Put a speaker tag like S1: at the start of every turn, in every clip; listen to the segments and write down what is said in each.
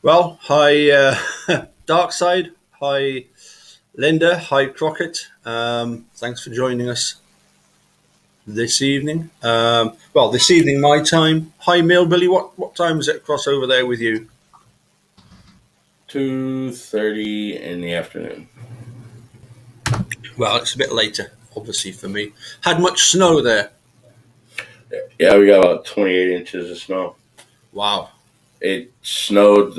S1: Well, hi, Darkside. Hi, Linda. Hi, Crockett. Thanks for joining us this evening. This evening, my time. Hi, Milbillie. What time is it across over there with you?
S2: 2:30 in the afternoon.
S1: Well, it's a bit later, obviously, for me. Had much snow there.
S2: Yeah, we got about 28 inches of snow.
S1: Wow.
S2: It snowed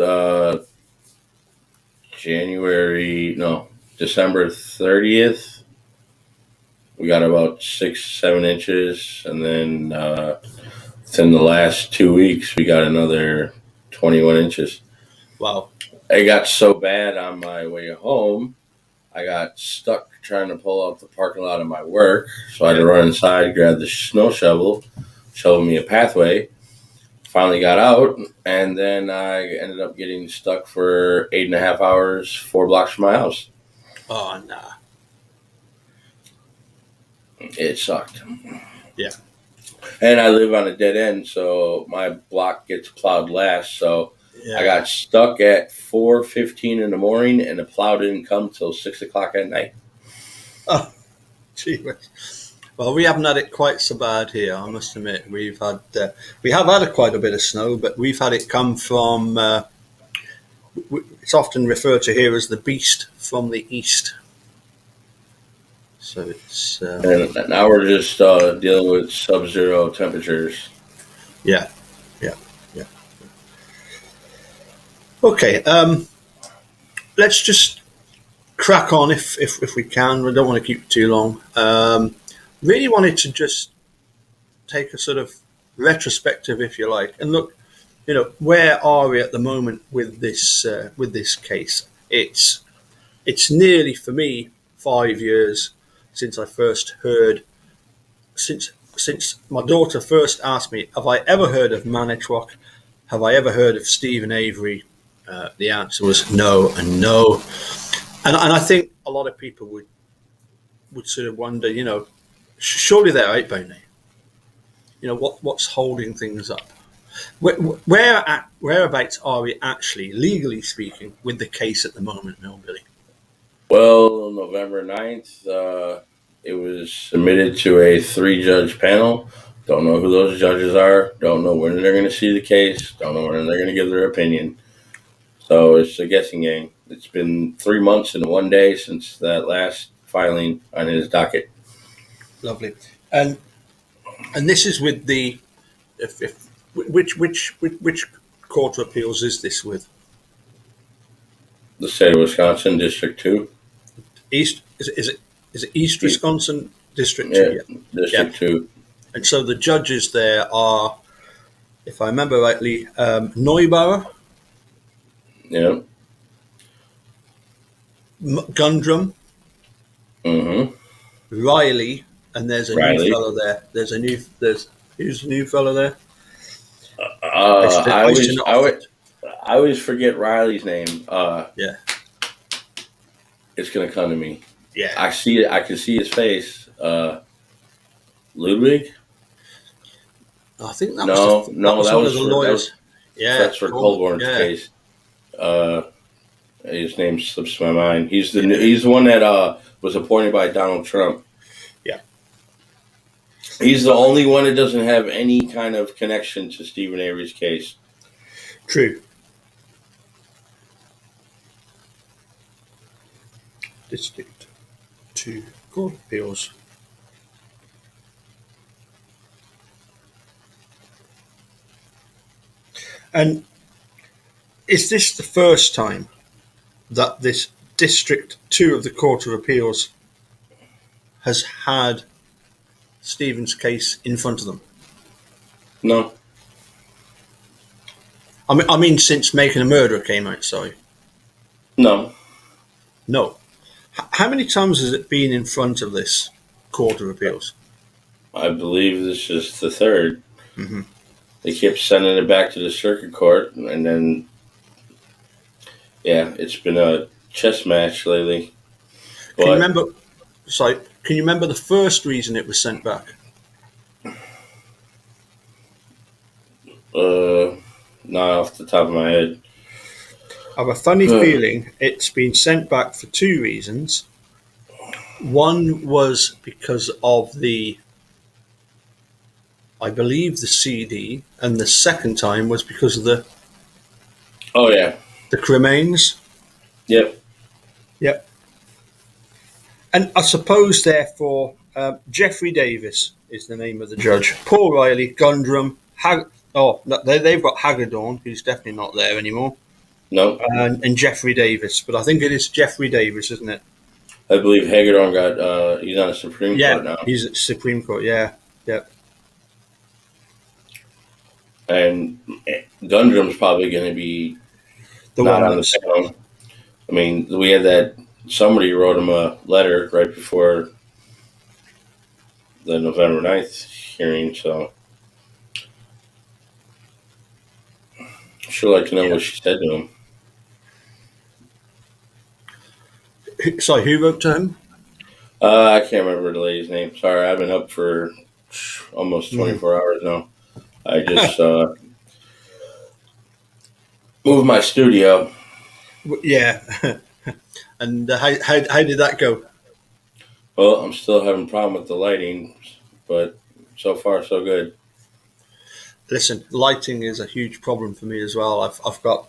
S2: January, no, December 30th. We got about 6, 7 inches, and then within the last 2 weeks, we got another 21 inches.
S1: Wow.
S2: It got so bad on my way home, I got stuck trying to pull out the parking lot of my work, so I had
S1: Yeah.
S2: to run inside, grab the snow shovel me a pathway. Finally got out, and then I ended up getting stuck for 8.5 hours, 4 blocks from my house.
S1: Oh, nah.
S2: It sucked.
S1: Yeah.
S2: And I live on a dead end, so my block gets plowed last. So I
S1: Yeah.
S2: got stuck at 4:15 in the morning, and the plow didn't come till 6 o'clock at night.
S1: Oh, gee whiz. Well, we haven't had it quite so bad here. I must admit, we have had quite a bit of snow, but we've had it come from. It's often referred to here as the beast from the east. So it's
S2: And now we're just dealing with sub-zero temperatures.
S1: yeah, yeah, yeah. Okay, let's just crack on if we can. We don't want to keep it too long. Really wanted to just take a sort of retrospective, if you like, and look. Where are we at the moment with this case? It's nearly for me 5 years since I first heard since my daughter first asked me, have I ever heard of Manitowoc? Have I ever heard of Stephen Avery? The answer was no and no. And I think a lot of people would sort of wonder, surely they're out by now. What's holding things up? Whereabouts are we actually, legally speaking, with the case at the moment, Milbillie?
S2: Well, November 9th, it was submitted to a 3 judge panel. Don't know who those judges are. Don't know when they're going to see the case. Don't know when they're going to give their opinion. So it's a guessing game. It's been 3 months and one day since that last filing on his docket.
S1: Lovely. And this is with the if which court of appeals is this with?
S2: The state of Wisconsin, District 2.
S1: East is it East
S2: East,
S1: Wisconsin District
S2: yeah,
S1: 2? Yeah. Yeah.
S2: District 2.
S1: And so the judges there are, if I remember rightly, Neubauer,
S2: Yeah.
S1: Gundrum,
S2: Mm-hmm.
S1: Riley, and there's a new
S2: Riley.
S1: fellow there. There's who's the new fellow there?
S2: Uh, I
S1: I used to
S2: always, I
S1: not.
S2: always, I always forget Riley's name.
S1: Yeah,
S2: It's gonna come to me.
S1: yeah.
S2: I see it. I can see his face. Ludwig?
S1: I think
S2: No,
S1: that
S2: no,
S1: was
S2: that
S1: one of
S2: was
S1: the
S2: for that
S1: lawyers.
S2: was
S1: Yeah,
S2: that's for
S1: Colborne.
S2: Colborne's
S1: Yeah,
S2: case. Uh, his name slips my mind.
S1: yeah,
S2: He's the one that was appointed by Donald Trump.
S1: yeah.
S2: He's the only one that doesn't have any kind of connection to Stephen Avery's case.
S1: True. District 2 Court of Appeals. And is this the first time that this District 2 of the Court of Appeals has had Stephen's case in front of them?
S2: No,
S1: I mean, since Making a Murderer came out, sorry.
S2: no.
S1: No. How many times has it been in front of this Court of Appeals?
S2: I believe this is the third.
S1: Hmm.
S2: They kept sending it back to the circuit court, and then yeah, it's been a chess match lately.
S1: Can you
S2: But
S1: remember? Sorry, can you remember the first reason it was sent back?
S2: not off the top of my head.
S1: I have a funny feeling it's been sent back for two reasons. One was because of I believe, the CD, and the second time was because of
S2: Oh yeah.
S1: the cremains.
S2: Yep.
S1: Yep. And I suppose, therefore, Jeffrey Davis is the name of the judge. Paul Riley, Gundrum, they've got Hagedorn, who's definitely not there anymore,
S2: No.
S1: and Jeffrey Davis. But I think it is Jeffrey Davis, isn't it?
S2: I believe Hagedorn got. He's on the Supreme Court
S1: Yeah,
S2: now,
S1: he's at Supreme Court. Yeah, yeah.
S2: and Gundrum's probably going to be
S1: The
S2: not
S1: one
S2: on the panel. I mean, we had that. Somebody wrote him a letter right before the November 9th hearing, so I'd sure like to know what she said to him.
S1: Sorry, who wrote to him?
S2: I can't remember the lady's name. Sorry, I've been up for almost 24 hours now. I just moved my studio.
S1: Yeah. And how did that go?
S2: Well, I'm still having a problem with the lighting, but so far so good.
S1: Listen, lighting is a huge problem for me as well. I've got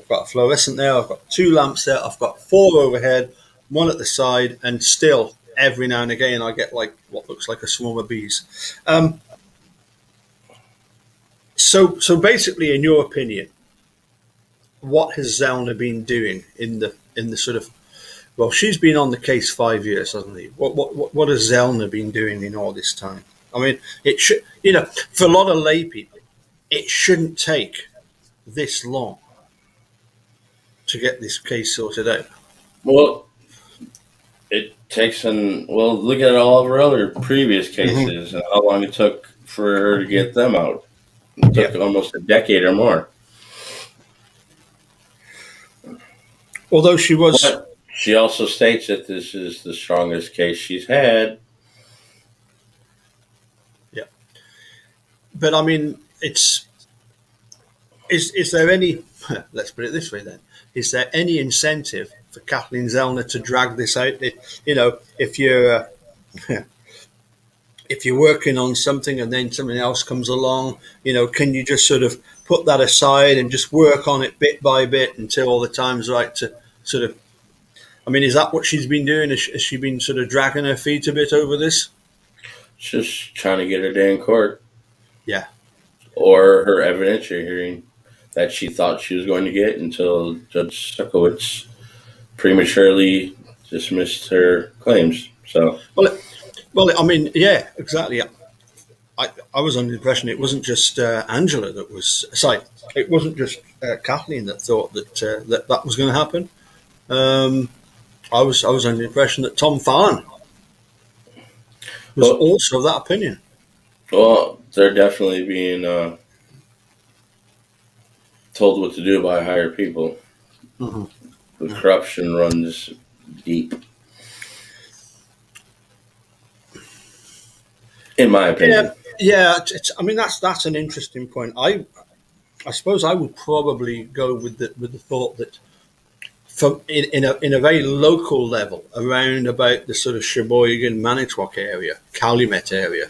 S1: a fluorescent there. I've got two lamps there. I've got four overhead, one at the side, and still every now and again I get like what looks like a swarm of bees. So basically, in your opinion, what has Zellner been doing in the sort of, well, she's been on the case 5 years, hasn't he? What has Zellner been doing in all this time? I mean, it should, for a lot of lay people, it shouldn't take this long to get this case sorted out.
S2: Well, it takes look at all of her other previous cases and how long it took for her to get them out. It took almost a decade or more.
S1: Although she was...
S2: But she also states that this is the strongest case she's had.
S1: Yeah. But I mean, is there any, let's put it this way then, is there any incentive for Kathleen Zellner to drag this out? If you're if you're working on something and then something else comes along, can you just sort of put that aside and just work on it bit by bit until all the time's right to sort of, I mean, is that what she's been doing? Has she been sort of dragging her feet a bit over this?
S2: Just trying to get her day in court.
S1: Yeah.
S2: Or her evidentiary hearing that she thought she was going to get until Judge Sukowitz prematurely dismissed her claims. So,
S1: well, I mean, yeah, exactly. I was under the impression it wasn't just Angela that was. Sorry, it wasn't just Kathleen that thought that was going to happen. I was under the impression that Tom Farn was also of that opinion.
S2: Well, they're definitely being told what to do by higher people. Mm-hmm. The corruption runs deep, in my opinion.
S1: Yeah. I mean, that's an interesting point. I suppose I would probably go with the thought that in a very local level, around about the sort of Sheboygan, Manitowoc area, Calumet area,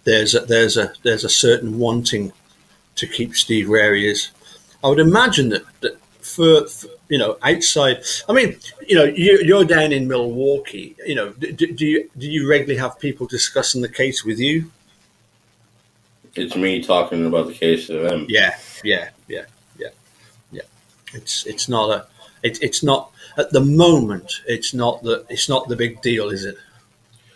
S1: there's a certain wanting to keep Steve where he is. I would imagine that for outside. I mean, you're down in Milwaukee. Do you regularly have people discussing the case with you?
S2: It's me talking about the case to them.
S1: Yeah. It's not it's not at the moment. It's not the big deal, is it?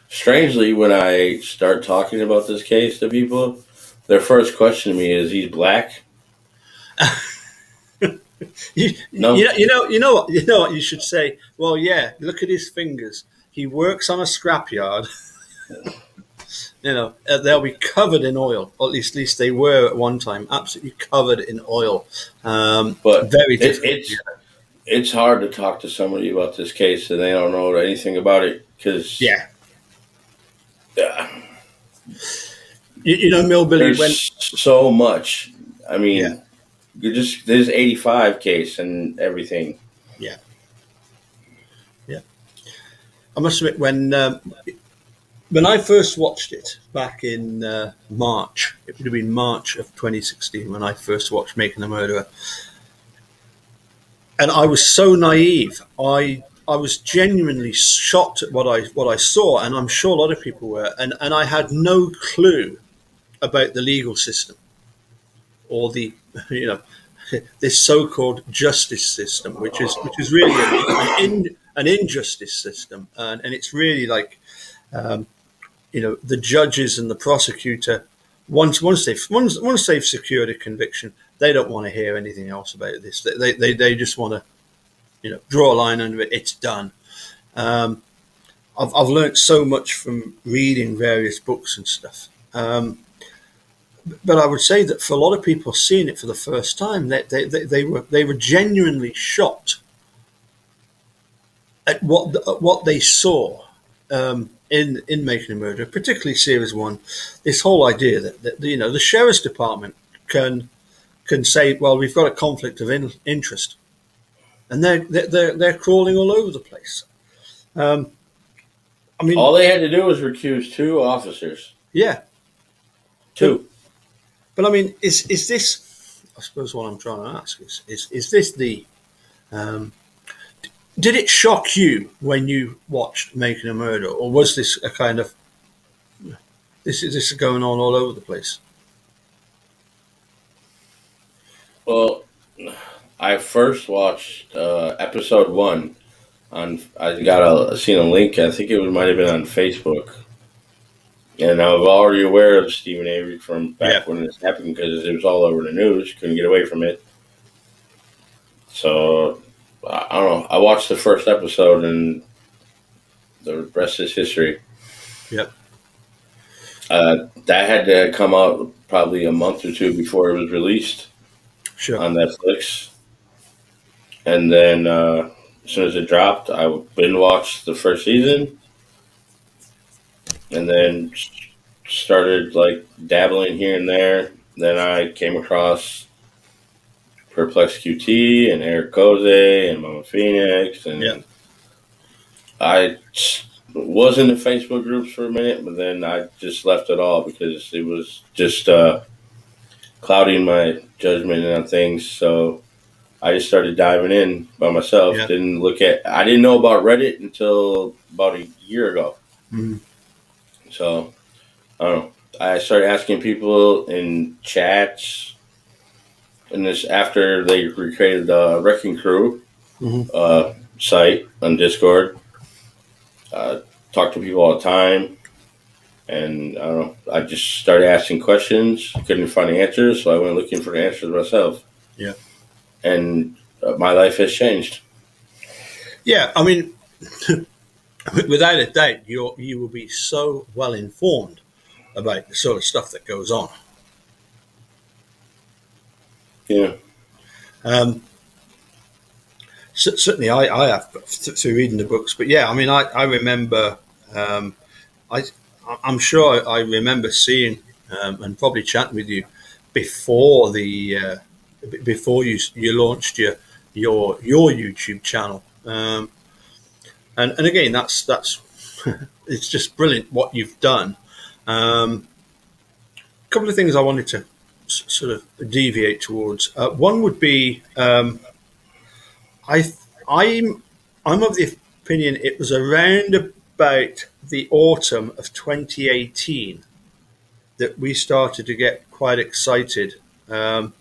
S2: Strangely, when I start talking about this case to people, their first question to me is, "He's black?"
S1: No. You know what you should say. Well, yeah. Look at his fingers. He works on a scrapyard. They'll be covered in oil, or at least they were at one time, absolutely covered in oil.
S2: But
S1: very different.
S2: It's hard to talk to somebody about this case and they don't know anything about it because
S1: Milbillie
S2: there's so much. I mean, there's 85 case and everything.
S1: Yeah, yeah. I must admit, when I first watched it back in March, it would have been March of 2016 when I first watched Making a Murderer, and I was so naive. I was genuinely shocked at what I saw, and I'm sure a lot of people were. And I had no clue about the legal system or the you know this so-called justice system, which is really an injustice system, and it's really like the judges and the prosecutor. Once they've secured a conviction, they don't want to hear anything else about this. They just want to draw a line under it. It's done. I've learned so much from reading various books and stuff. But I would say that for a lot of people seeing it for the first time, they were genuinely shocked at what they saw in Making a Murderer, particularly series one. This whole idea that the sheriff's department can say, well, we've got a conflict of interest, and they're crawling all over the place. I mean,
S2: all they had to do was recuse 2 officers.
S1: Yeah,
S2: 2.
S1: But I mean, is this? I suppose what I'm trying to ask is this the? Did it shock you when you watched Making a Murder, or was this a kind of this is going on all over the place?
S2: Well, I first watched episode 1 on. I seen a link. I think it might have been on Facebook, and I was already aware of Stephen Avery from back when this happened because it was all over the news. Couldn't get away from it. So I don't know. I watched the first episode, and the rest is history.
S1: Yep.
S2: That had to come out probably a month or 2 before it was released on Netflix. And then as soon as it dropped, I binge watched the first season, and then started like dabbling here and there. Then I came across Perplex QT and Eric Koze and Mama Phoenix, and I was in the Facebook groups for a minute, but then I just left it all because it was just clouding my judgment on things. So I just started diving in by myself. I didn't know about Reddit until about a year ago.
S1: Mm-hmm.
S2: So I don't know. I started asking people in chats, and this after they recreated the Wrecking Crew site on Discord. Talk to people all the time, and I don't know. I just started asking questions. Couldn't find the answers, so I went looking for the answers myself.
S1: Yeah,
S2: and my life has changed.
S1: Yeah, I mean, without a doubt, you will be so well informed about the sort of stuff that goes on.
S2: Yeah.
S1: Certainly, I have through reading the books, but yeah, I mean, I remember, I'm sure I remember seeing and probably chatting with you before before you launched your YouTube channel, and again, that's it's just brilliant what you've done. A couple of things I wanted to sort of deviate towards. One would be I'm of the opinion it was around about the autumn of 2018 that we started to get quite excited, and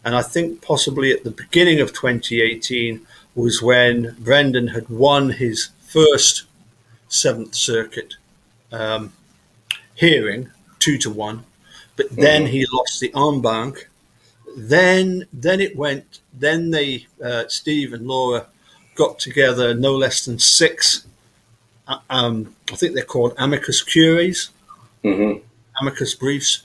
S1: I think possibly at the beginning of 2018 was when Brendan had won his first Seventh Circuit hearing 2-1, but then he lost the en banc. Then it went. Then they Steve and Laura got together no less than 6. I think they're called amicus curiae, amicus briefs,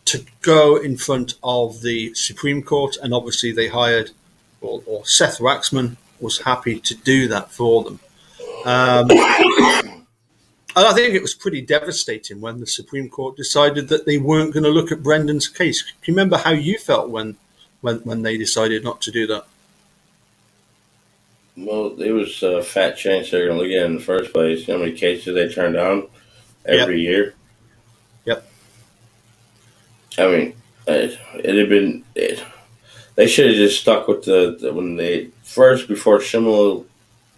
S1: to go in front of the Supreme Court, and obviously they hired, or Seth Waxman was happy to do that for them. And I think it was pretty devastating when the Supreme Court decided that they weren't going to look at Brendan's case. Can you remember how you felt when when they decided not to do that?
S2: Well, it was a fat chance they're going to look at in the first place. You know how many cases they turn down
S1: Yep.
S2: every year?
S1: Yep.
S2: I mean, it had been. They should have just stuck with the when they first before Schimmel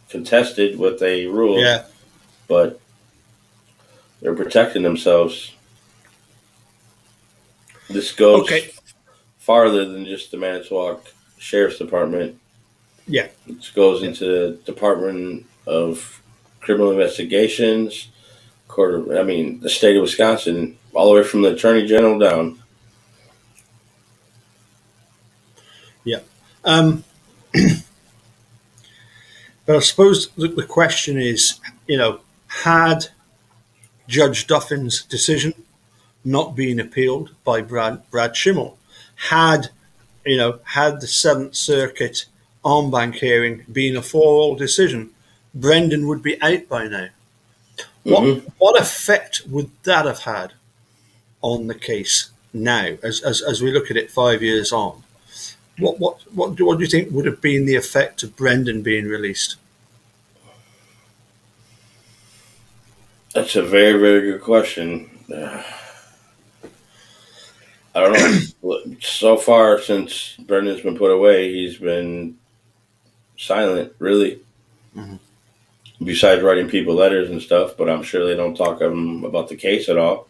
S2: contested what they ruled,
S1: Yeah.
S2: but they're protecting themselves. This goes
S1: Okay.
S2: farther than just the Manitowoc Sheriff's Department.
S1: Yeah.
S2: It goes
S1: Yeah.
S2: into the Department of Criminal Investigations, the state of Wisconsin, all the way from the Attorney General down.
S1: Yeah. But I suppose the question is, had Judge Duffin's decision not been appealed by Brad Schimmel, had had the Seventh Circuit en banc hearing been a 4-4 decision, Brendan would be out by now. What effect would that have had on the case now, as we look at it 5 years on? What do you think would have been the effect of Brendan being released?
S2: That's a very, very good question. I don't know. So far, since Brendan's been put away, he's been silent, really.
S1: Mm-hmm.
S2: Besides writing people letters and stuff, but I'm sure they don't talk to him about the case at all.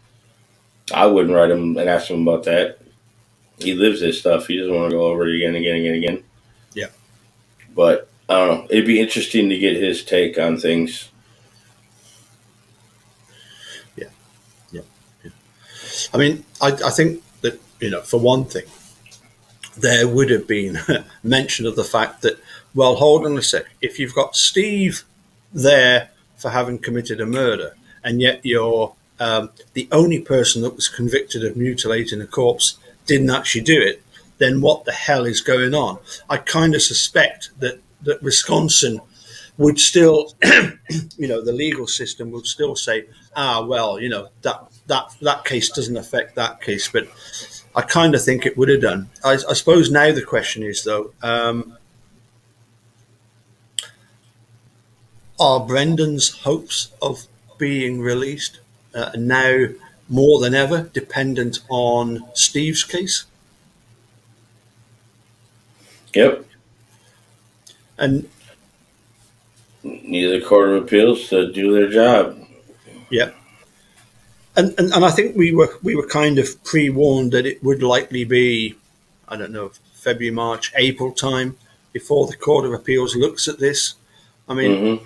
S2: I wouldn't write him and ask him about that. He lives this stuff. He doesn't want to go over it again.
S1: Yeah.
S2: But I don't know. It'd be interesting to get his take on things.
S1: Yeah. I mean, I think that, for one thing, there would have been mention of the fact that, well, hold on a sec, if you've got Steve there for having committed a murder, and yet you're the only person that was convicted of mutilating a corpse didn't actually do it, then what the hell is going on? I kind of suspect that Wisconsin would still, the legal system would still say, well, that case doesn't affect that case. But I kind of think it would have done. I suppose now the question is, though, are Brendan's hopes of being released now more than ever dependent on Steve's case?
S2: Yep.
S1: And
S2: need the Court of Appeals to do their job.
S1: yeah. And I think we were kind of pre-warned that it would likely be, I don't know, February, March, April time before the Court of Appeals looks at this. I mean,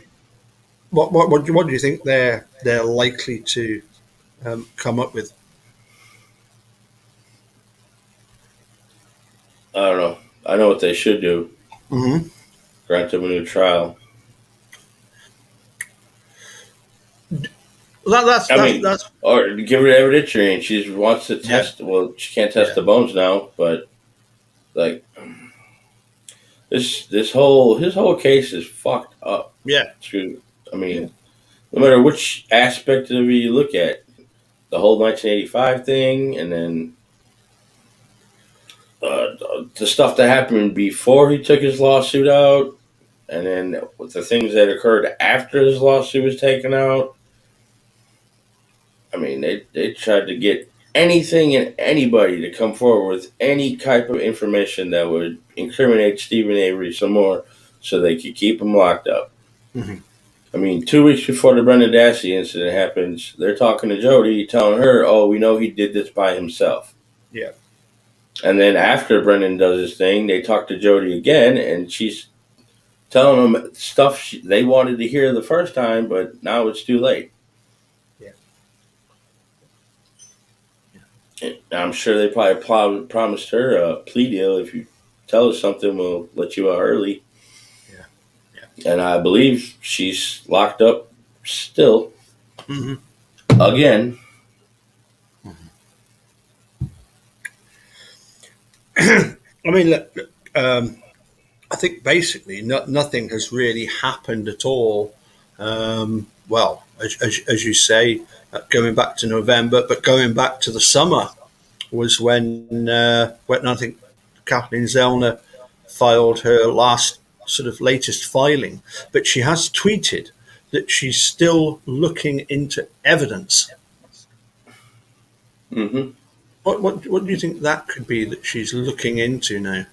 S1: what do you think they're likely to come up with?
S2: I don't know. I know what they should do.
S1: Mm-hmm.
S2: Grant him a new trial.
S1: That's
S2: or give her evidentiary, and she wants to test. Yeah. Well, she can't test the bones now, but like his whole case is fucked up.
S1: Yeah.
S2: I mean, no matter which aspect of it you look at, the whole 1985 thing, and then the stuff that happened before he took his lawsuit out, and then the things that occurred after his lawsuit was taken out. I mean, they tried to get anything and anybody to come forward with any type of information that would incriminate Stephen Avery some more so they could keep him locked up.
S1: Mm-hmm.
S2: I mean, 2 weeks before the Brendan Dassey incident happens, they're talking to Jody, telling her, oh, we know he did this by himself.
S1: Yeah.
S2: And then after Brendan does his thing, they talk to Jody again, and she's telling them stuff they wanted to hear the first time, but now it's too late. I'm sure they probably promised her a plea deal. If you tell us something, we'll let you out early. Yeah. And I believe she's locked up still. Mm-hmm. Again.
S1: Mm-hmm. I mean, look, I think basically nothing has really happened at all. Well, as you say, going back to November, but going back to the summer was when I think Kathleen Zellner filed her latest filing, but she has tweeted that she's still looking into evidence.
S2: Hmm.
S1: What do you think that could be that she's looking into now?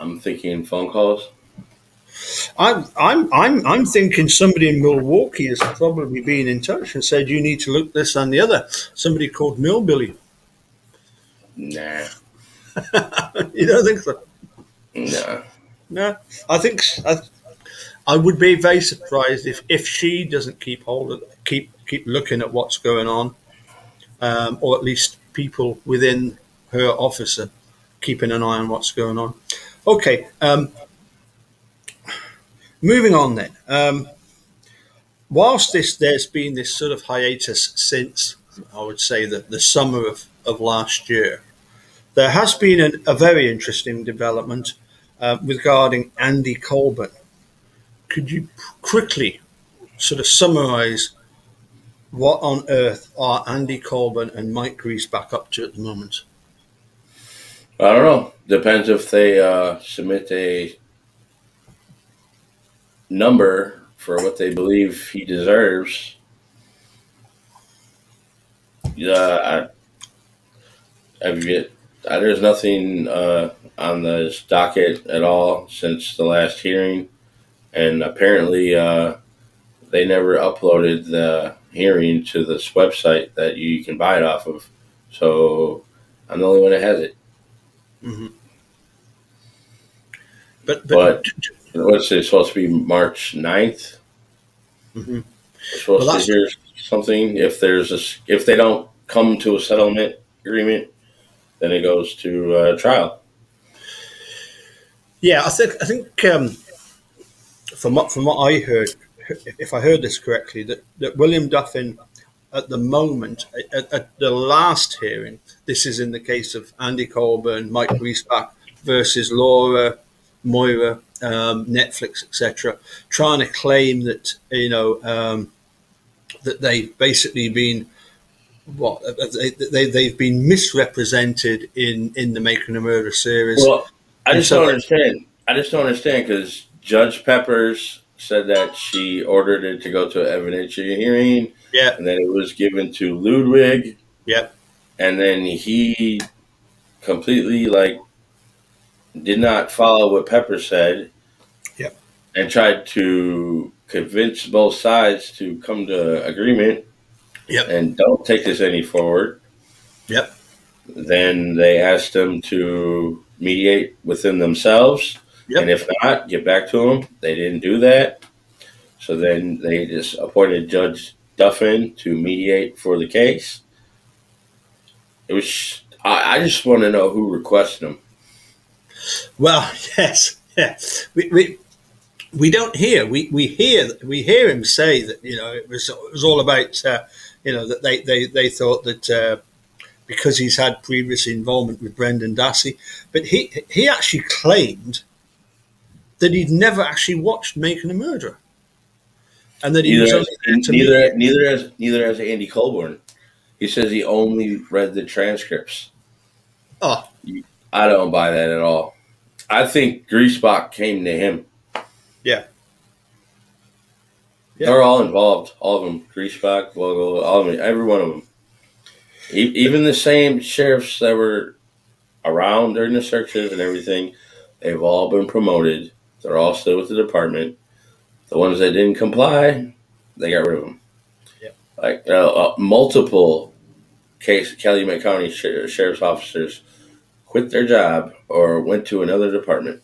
S2: I'm thinking phone calls.
S1: I'm thinking somebody in Milwaukee has probably been in touch and said you need to look this and the other. Somebody called Milbillie.
S2: Nah,
S1: You don't think so?
S2: nah.
S1: No, I think I would be very surprised if she doesn't keep looking at what's going on, or at least people within her office are keeping an eye on what's going on. Okay, moving on then. Whilst there's been this sort of hiatus since, I would say, the summer of last year, there has been a very interesting development regarding Andy Colborne. Could you quickly sort of summarise what on earth are Andy Colborne and Mike Griesbach up to at the moment?
S2: I don't know. Depends if they submit a number for what they believe he deserves. Yeah, there's nothing on the docket at all since the last hearing, and apparently they never uploaded the hearing to this website that you can buy it off of. So I'm the only one that has it.
S1: Hmm.
S2: But what's it supposed to be, March 9th?
S1: Mhm.
S2: We're supposed
S1: Well,
S2: to
S1: that's
S2: hear something. If they don't come to a settlement agreement, then it goes to trial.
S1: yeah. I think from what I heard, if I heard this correctly, that William Duffin at the moment at the last hearing, this is in the case of Andy Colborne, Mike Griesbach versus Laura, Moira, Netflix, etc., trying to claim that that they've basically been they've been misrepresented in the Making a Murder series,
S2: Well, I
S1: and
S2: just
S1: so
S2: don't understand. I just don't understand because Judge Peppers said that she ordered it to go to an evidentiary hearing,
S1: yeah,
S2: and then it was given to Ludwig,
S1: yeah,
S2: and then he completely did not follow what Pepper said
S1: yeah,
S2: and tried to convince both sides to come to agreement
S1: yep,
S2: and don't take this any forward.
S1: yep,
S2: Then they asked them to mediate within themselves, and
S1: yep,
S2: if not, get back to them. They didn't do that. So then they just appointed Judge Duffin to mediate for the case. It was. I just want to know who requested them.
S1: well, yes, yeah. We don't hear we hear him say that it was all about that they thought that because he's had previous involvement with Brendan Dassey, but he actually claimed that he'd never actually watched Making a Murderer, and that he was
S2: Neither,
S1: only there to
S2: neither,
S1: mediate.
S2: neither has Andy Colborne. He says he only read the transcripts.
S1: Oh,
S2: I don't buy that at all. I think Griesbach came to him.
S1: yeah, yeah,
S2: They're all involved, all of them. Griesbach, Vogel, all of them, every one of them. Even the same sheriffs that were around during the searches and everything, they've all been promoted. They're all still with the department. The ones that didn't comply, they got rid of them.
S1: yeah,
S2: Multiple Calumet County sheriff's officers quit their job or went to another department.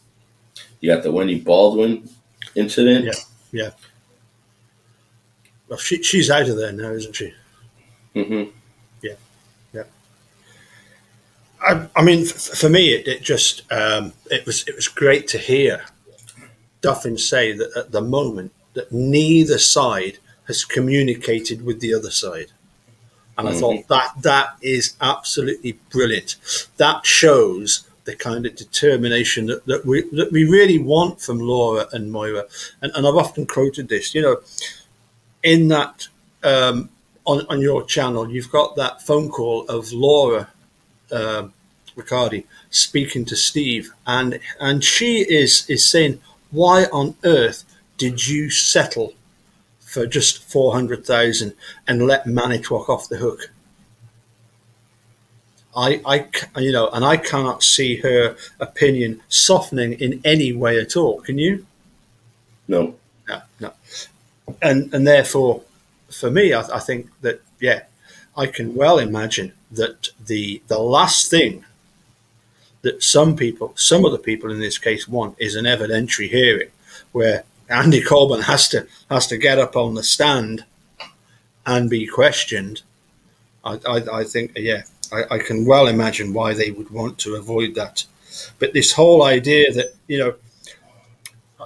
S2: You got the Wendy Baldwin incident.
S1: yeah, yeah. Well, she's out of there now, isn't she?
S2: Mm-hmm.
S1: Yeah, yeah. I mean, for me, it just it was great to hear Duffin say that at the moment that neither side has communicated with the other side, and I
S2: Mm-hmm.
S1: thought that is absolutely brilliant. That shows the kind of determination that we really want from Laura and Moira, and I've often quoted this. In that on your channel, you've got that phone call of Laura Riccardi speaking to Steve, and she is saying, "Why on earth did you settle for just 400,000 and let Manitowoc off the hook?" And I cannot see her opinion softening in any way at all. Can you?
S2: No.
S1: No, no. And therefore, for me, I think that I can well imagine that the last thing that some of the people in this case want is an evidentiary hearing where Andy Colborne has to get up on the stand and be questioned. I think I can well imagine why they would want to avoid that. But this whole idea that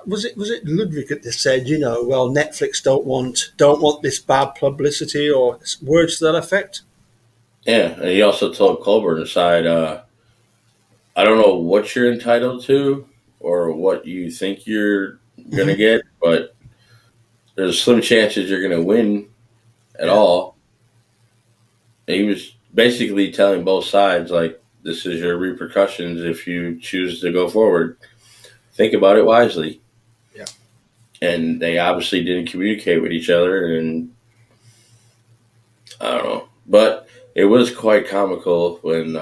S1: was it Ludwig that said, well, Netflix don't want this bad publicity or words to that effect.
S2: Yeah, and he also told Colborne aside, I don't know what you're entitled to or what you think you're gonna
S1: Mm-hmm.
S2: get, but there's slim chances you're gonna win at
S1: Yeah,
S2: all. And he was basically telling both sides, like, this is your repercussions if you choose to go forward. Think about it wisely.
S1: yeah,
S2: And they obviously didn't communicate with each other, and I don't know. But it was quite comical when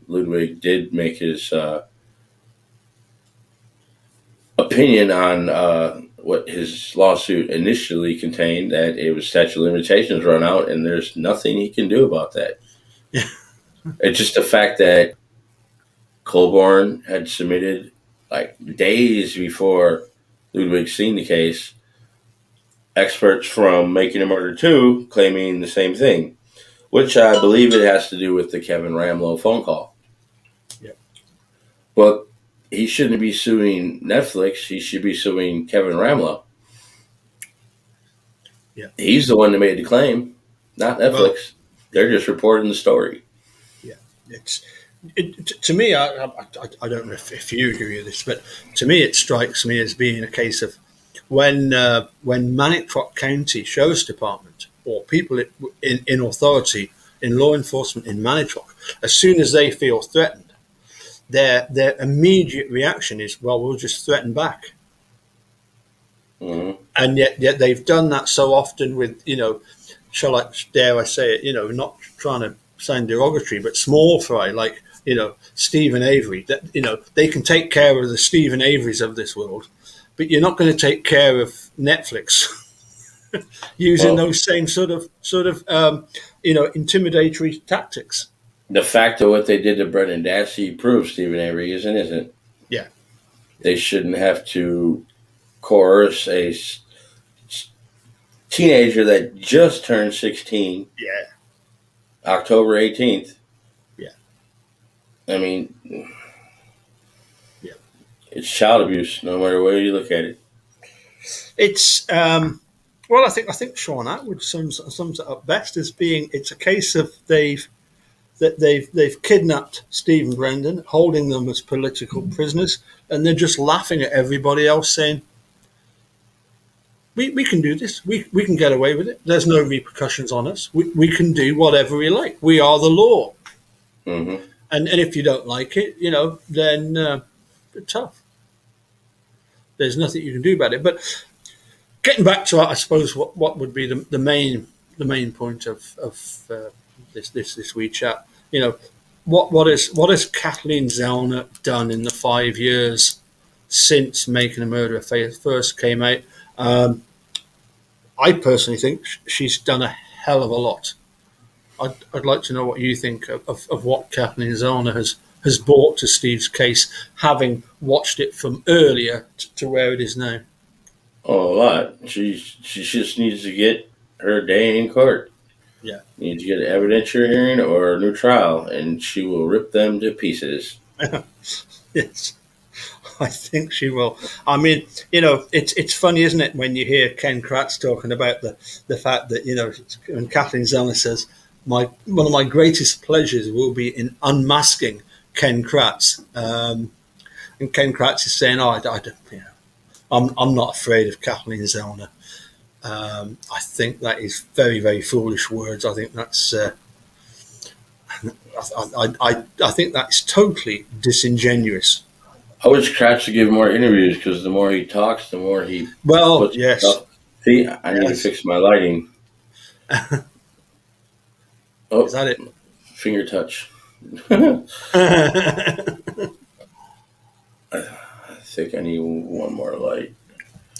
S2: Ludwig did make his opinion on what his lawsuit initially contained, that it was statute of limitations run out and there's nothing he can do about that.
S1: yeah,
S2: It's just the fact that Colborne had submitted, like days before Ludwig seen the case, experts from Making a Murder 2 claiming the same thing, which I believe it has to do with the Kevin Ramlow phone call.
S1: yeah,
S2: But he shouldn't be suing Netflix. He should be suing Kevin Ramlow.
S1: yeah.
S2: He's the one that made the claim, not Netflix.
S1: Well,
S2: They're just reporting the story.
S1: yeah. To me, I don't know if you agree with this, but to me, it strikes me as being a case of when Manitowoc County Sheriff's Department or people in authority in law enforcement in Manitowoc, as soon as they feel threatened, their immediate reaction is, well, we'll just threaten back.
S2: Mm-hmm.
S1: And yet they've done that so often with, dare I say it, not trying to sound derogatory, but small fry, like, Stephen Avery, that, they can take care of the Stephen Averys of this world, but you're not going to take care of Netflix using
S2: Well,
S1: those same sort of intimidatory tactics.
S2: the fact of what they did to Brendan Dassey proves Stephen Avery isn't.
S1: Yeah.
S2: They shouldn't have to coerce a teenager that just turned 16,
S1: Yeah.
S2: October 18th.
S1: Yeah.
S2: I mean,
S1: Yeah.
S2: it's child abuse, no matter where you look at it.
S1: It's well, I think Sean Atwood sums it up best as being it's a case of they've kidnapped Stephen Brendan, holding them as political prisoners, and they're just laughing at everybody else, saying, "We can do this. We can get away with it. There's no repercussions on us. We can do whatever we like. We are the law.
S2: Mm-hmm.
S1: And if you don't like it, then it's tough. There's nothing you can do about it." But getting back to, I suppose, what would be the main point of this wee chat. What has Kathleen Zellner done in the 5 years since Making a Murderer first came out? I personally think she's done a hell of a lot. I'd like to know what you think of what Kathleen Zellner has brought to Steve's case, having watched it from earlier to where it is now.
S2: Oh, a lot. She just needs to get her day in court.
S1: Yeah.
S2: Needs to get an evidentiary hearing or a new trial, and she will rip them to pieces.
S1: Yes, I think she will. I mean, it's funny, isn't it, when you hear Ken Kratz talking about the fact that, when Kathleen Zellner says, one of my greatest pleasures will be in unmasking Ken Kratz. And Ken Kratz is saying, I'm not afraid of Kathleen Zellner. I think that is very, very foolish words. I think that's I think that's totally disingenuous.
S2: I wish Kratz would give more interviews because the more he talks, the more he
S1: Well,
S2: puts
S1: yes,
S2: stuff. See, I need to
S1: yes.
S2: fix my lighting.
S1: Is
S2: Oh,
S1: that it?
S2: finger touch. I think I need one more light.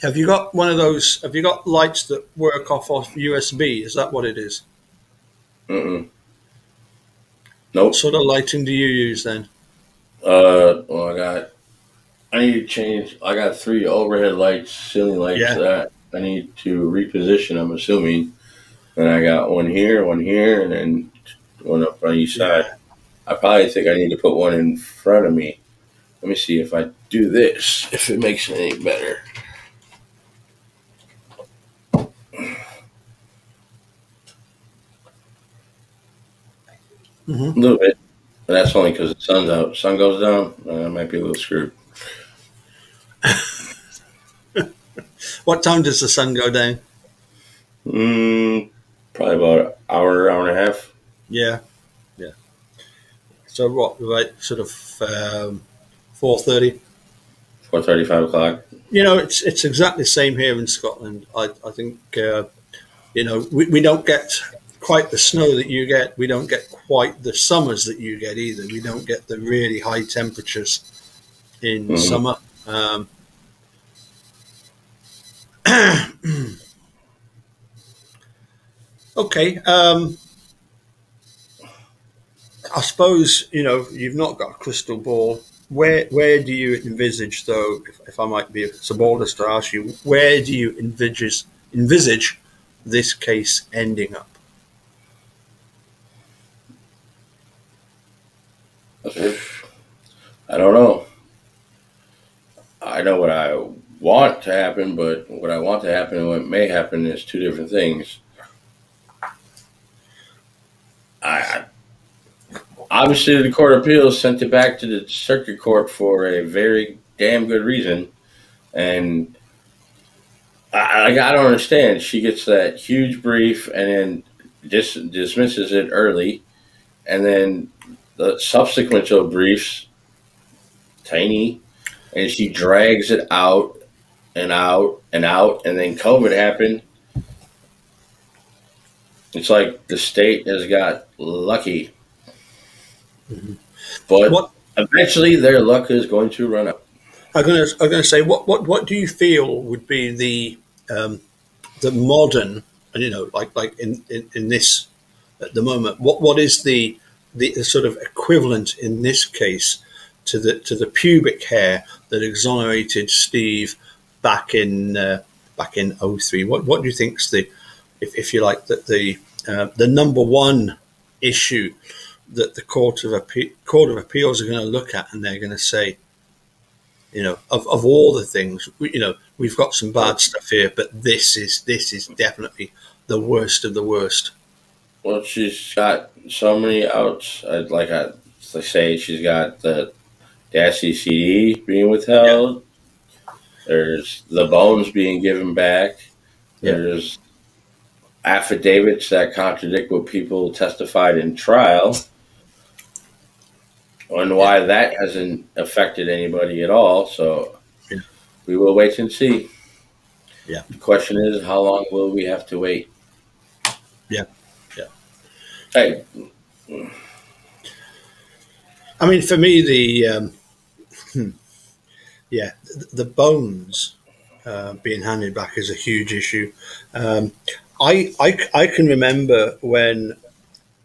S1: Have you got one of those? Have you got lights that work off USB? Is that what it is?
S2: Mm-mm.
S1: What
S2: Nope.
S1: sort of lighting do you use then?
S2: Well, I need to change. I got three overhead lights, ceiling lights
S1: Yeah,
S2: that I need to reposition. I'm assuming, and I got one here, and then one up on each side.
S1: yeah.
S2: I probably think I need to put one in front of me. Let me see if I do this, if it makes it any better. A
S1: Hmm.
S2: little bit. But that's only because the sun's out. Sun goes down, I might be a little screwed.
S1: What time does the sun go down?
S2: Mm, Probably about an hour and a half,
S1: Yeah, yeah. So what? Right, sort of 4:30.
S2: 4:30, 5 o'clock.
S1: It's exactly the same here in Scotland. I think we don't get quite the snow that you get. We don't get quite the summers that you get either. We don't get the really high temperatures in
S2: Mm-hmm.
S1: summer. Okay. I suppose you've not got a crystal ball. Where do you envisage, though, if I might be so bold as to ask you, where do you envisage this case ending up?
S2: I don't know. I know what I want to happen, but what I want to happen and what may happen is two different things. I Obviously the Court of Appeals sent it back to the Circuit Court for a very damn good reason, and I don't understand. She gets that huge brief and then dismisses it early, and then the subsequent briefs tiny, and she drags it out and out and out, and then COVID happened. It's like the state has got lucky,
S1: Mhm.
S2: but
S1: What
S2: eventually their luck is going to run out.
S1: I'm going to say, what do you feel would be the modern, and like in this at the moment, what is the sort of equivalent in this case to the pubic hair that exonerated Steve back in '03? What do you think's the, if you like, that the number one issue that the Court of Appeals are going to look at, and they're going to say, of all the things, we've got some bad stuff here, but this is definitely the worst of the worst.
S2: Well, she's got so many outs. They say, she's got the Dassey CD being
S1: Yeah,
S2: withheld. There's the bones being given back.
S1: yeah,
S2: There's affidavits that contradict what people testified in trial, and
S1: yeah,
S2: why that hasn't affected anybody at all. So
S1: yeah,
S2: we will wait and see.
S1: yeah,
S2: The question is, how long will we have to wait?
S1: yeah, yeah.
S2: Hey,
S1: I mean, for me, the bones being handed back is a huge issue. Um, I can remember when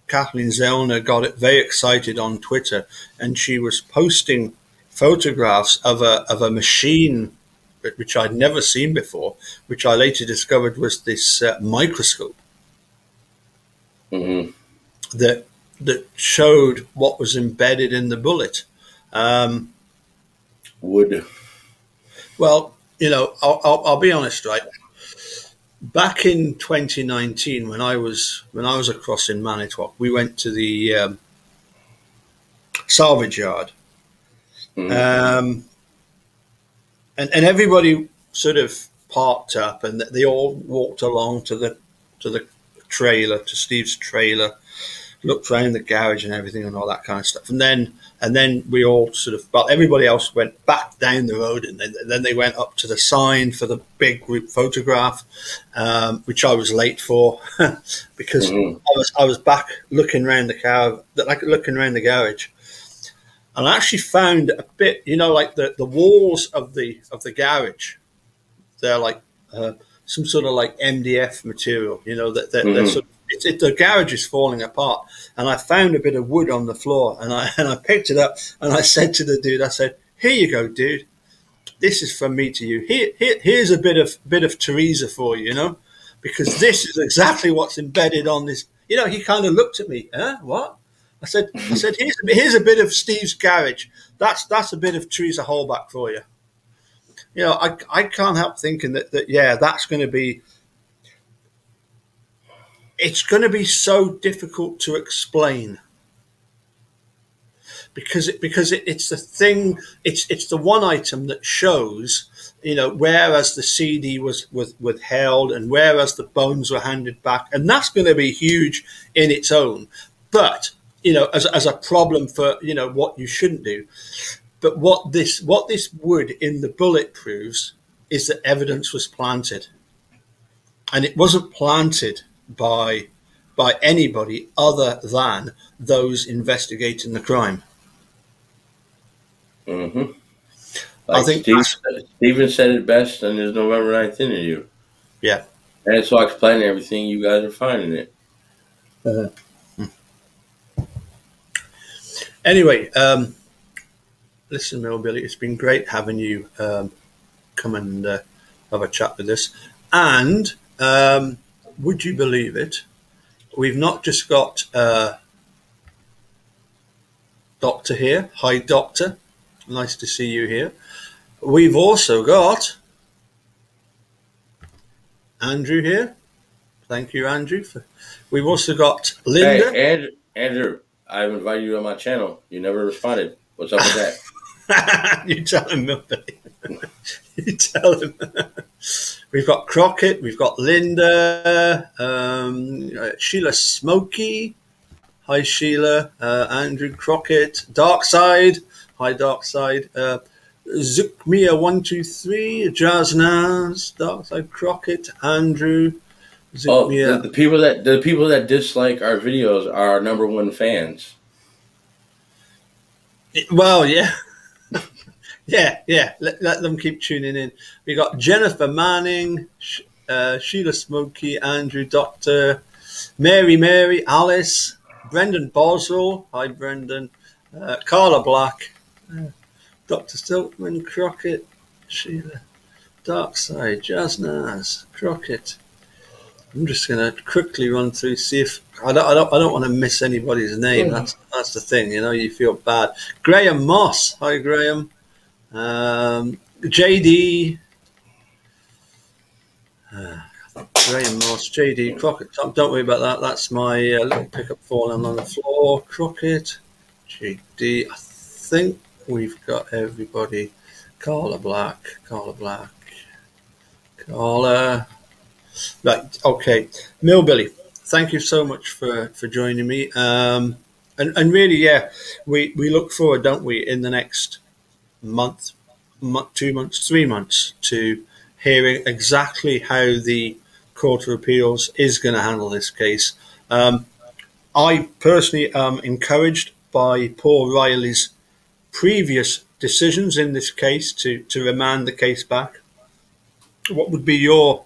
S1: Kathleen Zellner got it very excited on Twitter, and she was posting photographs of a machine which I'd never seen before, which I later discovered was this microscope
S2: mm-hmm.
S1: that showed what was embedded in the bullet. Um,
S2: Wood.
S1: well, I'll be honest, right? Back in 2019, when I was across in Manitowoc, we went to the salvage yard,
S2: Mm-hmm.
S1: um, and everybody sort of parked up, and they all walked along to the trailer, to Steve's trailer, looked around the garage and everything and all that kind of stuff. And then we all sort of, well, everybody else went back down the road, and then they went up to the sign for the big group photograph, which I was late for because I was back looking around the car, like looking around the garage, and I actually found a bit, like the walls of the garage, they're like some sort of like MDF material, that they're sort of, the garage is falling apart, and I found a bit of wood on the floor, and I picked it up, and I said to the dude, I said, "Here you go, dude. This is from me to you. Here's a bit of Teresa for you, because this is exactly what's embedded on this." He kind of looked at me. What? I said, here's a bit of Steve's garage. That's a bit of Teresa Holbach for you. I can't help thinking that that's going to be. It's going to be so difficult to explain because it's the thing. It's the one item that shows, whereas the CD was withheld and whereas the bones were handed back, and that's going to be huge in its own. But as a problem for what you shouldn't do. But what this would in the bullet proves is that evidence was planted, and it wasn't planted by anybody other than those investigating the crime.
S2: Mm-hmm.
S1: I think
S2: Steven said it best in his November 9th interview.
S1: Yeah.
S2: And so I explained everything. You guys are finding it.
S1: Anyway, listen, Milbillie, it's been great having you come and have a chat with us. And would you believe it? We've not just got Doctor here. Hi, Doctor. Nice to see you here. We've also got Andrew here. Thank you, Andrew. We've also got Linda.
S2: Hey, Andrew, I've invited you on my channel. You never responded. What's up with that?
S1: You tell him, Milbillie. You tell him. We've got Crockett. We've got Linda. Sheila Smokey. Hi, Sheila. Andrew Crockett. Darkside. Hi, Darkside. Zookmia123. Jazz Naz. Darkside Crockett. Andrew. Zookmia.
S2: The people that dislike our videos are our number one fans.
S1: Well, yeah. Yeah. Let them keep tuning in. We got Jennifer Manning, Sheila Smokey, Andrew, Doctor, Mary, Alice, Brendan Boswell. Hi, Brendan. Carla Black, Dr. Stiltman, Crockett, Sheila, Darkside, Jazz Naz, Crockett. I'm just going to quickly run through, see if I don't want to miss anybody's name. That's the thing, you feel bad. Graham Moss. Hi, Graham. JD. Graham Moss, JD Crockett. Don't worry about that. That's my little pickup falling on the floor. Crockett, JD. I think we've got everybody. Carla Black. Right, okay. Milbillie, thank you so much for joining me. And really, yeah, we look forward, don't we, in the next month, 2 months, 3 months to hearing exactly how the Court of Appeals is going to handle this case. I personally am encouraged by Paul Riley's previous decisions in this case to remand the case back. What would be your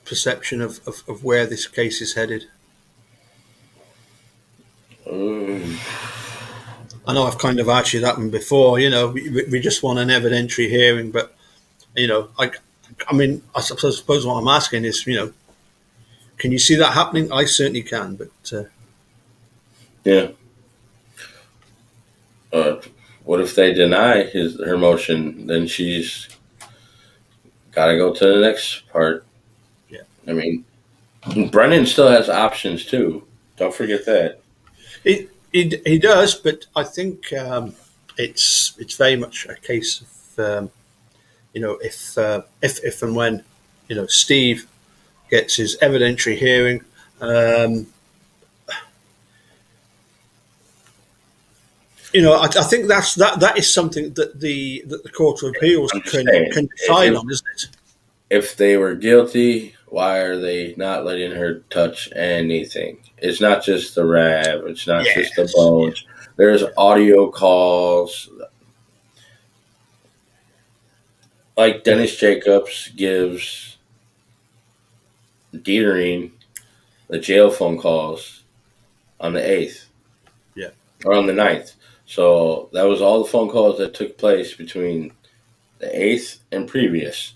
S1: perception of where this case is headed? I know I've kind of asked you that one before. We just want an evidentiary hearing, but I mean, I suppose what I'm asking is, can you see that happening? I certainly can, but
S2: yeah. What if they deny her motion? Then she's got to go to the next part.
S1: Yeah.
S2: I mean, Brennan still has options too. Don't forget that.
S1: He does, but I think it's very much a case of if and when Steve gets his evidentiary hearing, Um, I think that is something that the Court of Appeals
S2: I'm just saying,
S1: can decide on, isn't it?
S2: if they were guilty, why are they not letting her touch anything? It's not just the rab. It's not just the
S1: Yes. Yeah.
S2: bones. There's
S1: Yeah.
S2: audio calls. Like
S1: Yeah.
S2: Dennis Jacobs gives Dietering the jail phone calls on the 8th
S1: Yeah.
S2: or on the 9th. So that was all the phone calls that took place between the 8th and previous.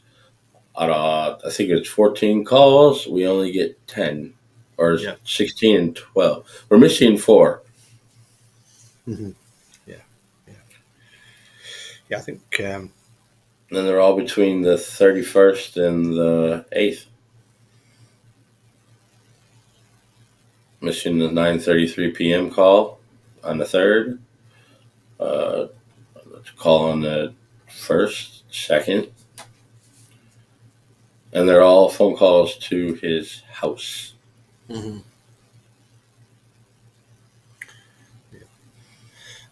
S2: I think it's 14 calls. We only get 10 or
S1: Yeah.
S2: 16 and 12. We're missing 4.
S1: Hmm. Yeah. Yeah. Yeah. I think.
S2: And then they're all between the 31st and the 8th. Missing the 9:33 p.m. call on the 3rd. Uh, call on the 1st, 2nd. And they're all phone calls to his house.
S1: Hmm. I mean,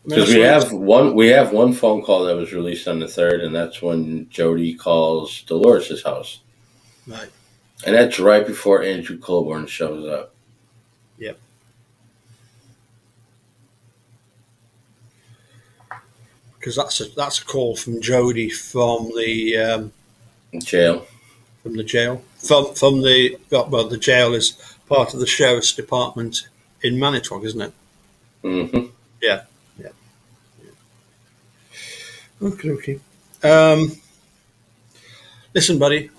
S2: Because
S1: that's what it's
S2: we have one phone call that was released on the 3rd, and that's when Jody calls Dolores' house.
S1: right.
S2: And that's right before Andrew Colborne shows up.
S1: Yep. Because that's a call from Jody
S2: Jail.
S1: from the jail from the jail is part of the sheriff's department in Manitowoc, isn't it?
S2: Mm-hmm.
S1: Yeah. Yeah. Okay. Okay. Um, Listen, buddy.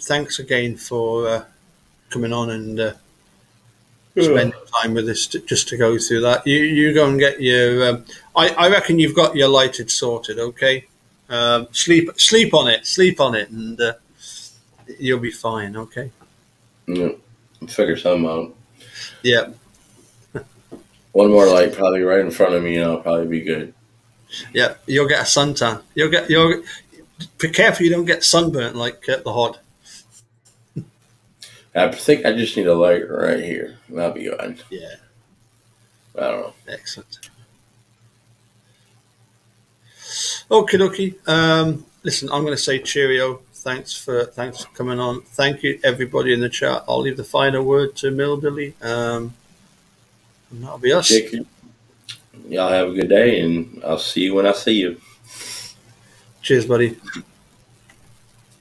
S1: Thanks again for coming on and
S2: Yeah.
S1: spending time with us just to go through that. You go and get your. I reckon you've got your lighted sorted. Okay. Sleep on it. Sleep on it, and you'll be fine. Okay.
S2: Yeah. Figure something out.
S1: Yeah.
S2: One more light probably right in front of me, and I'll probably be good.
S1: Yeah. You'll get a suntan. You'll be careful you don't get sunburnt like the hod.
S2: I think I just need a light right here, and I'll be fine.
S1: Yeah.
S2: I don't know.
S1: Excellent. Okay, dokie. Listen, I'm going to say cheerio. Thanks for coming on. Thank you everybody in the chat. I'll leave the final word to Milbillie. And that'll be us.
S2: Jake, y'all have a good day, and I'll see you when I see you.
S1: Cheers, buddy.